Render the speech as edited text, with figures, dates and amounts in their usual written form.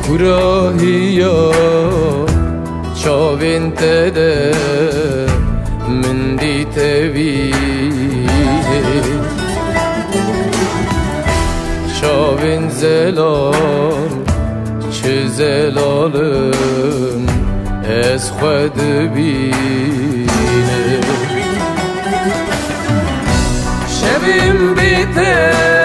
كراهية چاوین تده من دی تبینه چاوین زلال چه زلالم از خود بینه شبیم بیته